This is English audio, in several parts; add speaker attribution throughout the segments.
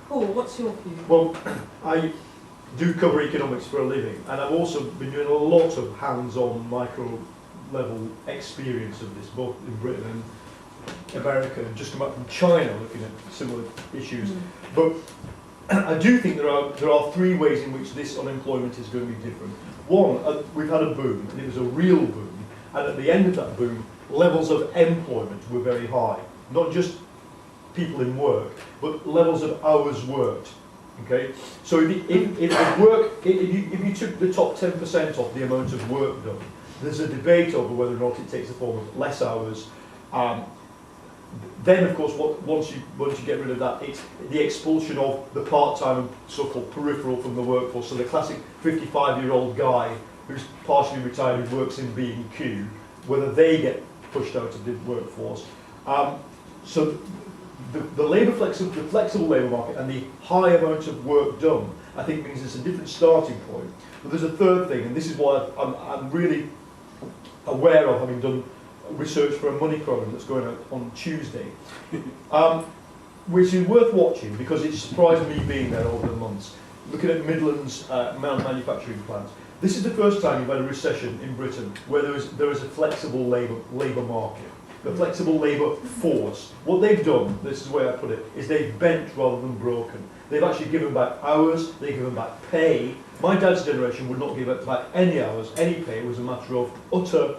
Speaker 1: Paul, what's your view?
Speaker 2: Well, I do cover economics for a living, and I've also been doing a lot of hands-on micro-level experience of this, both in Britain and America, and just come back from China looking at similar issues. But I do think there are three ways in which this unemployment is going to be different. One, we've had a boom, and it was a real boom, and at the end of that boom, levels of employment were very high. Not just people in work, but levels of hours worked. Okay, so if you took the top 10% off the amount of work done, there's a debate over whether or not it takes the form of less hours. Then, of course, once you get rid of that, it's the expulsion of the part-time and so-called peripheral from the workforce. So the classic 55-year-old guy who's partially retired who works in B&Q, whether they get pushed out of the workforce. So the flexible labour market and the high amount of work done, I think, means it's a different starting point. But there's a third thing, and this is why I'm really aware of, having done research for a money programme that's going out on Tuesday, which is worth watching because it surprised me being there over the months, looking at Midlands manufacturing plants. This is the first time you've had a recession in Britain where there is a flexible labour market. The flexible labour force. What they've done, this is the way I put it, is they've bent rather than broken. They've actually given back hours, they've given back pay. My dad's generation would not give back any hours, any pay. It was a matter of utter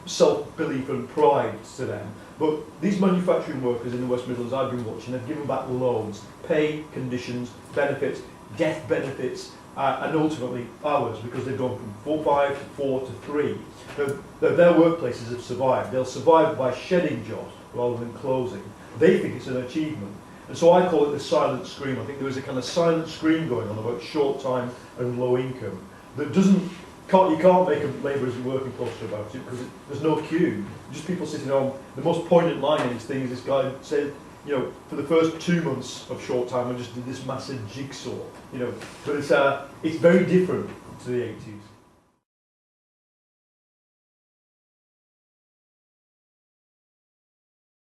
Speaker 2: self-belief and pride to them. But these manufacturing workers in the West Midlands I've been watching have given back loads, pay, conditions, benefits, death benefits, and ultimately hours, because they've gone from 5 to 4 to 3. Their workplaces have survived. They'll survive by shedding jobs rather than closing. They think it's an achievement. And so I call it the silent scream. I think there is a kind of silent scream going on about short time and low income that you can't make labourers working poster about it because there's no queue. Just people sitting on. The most poignant line in this thing is this guy said, you know, for the first 2 months of short time I just did this massive jigsaw, you know. But it's very different to the 80s.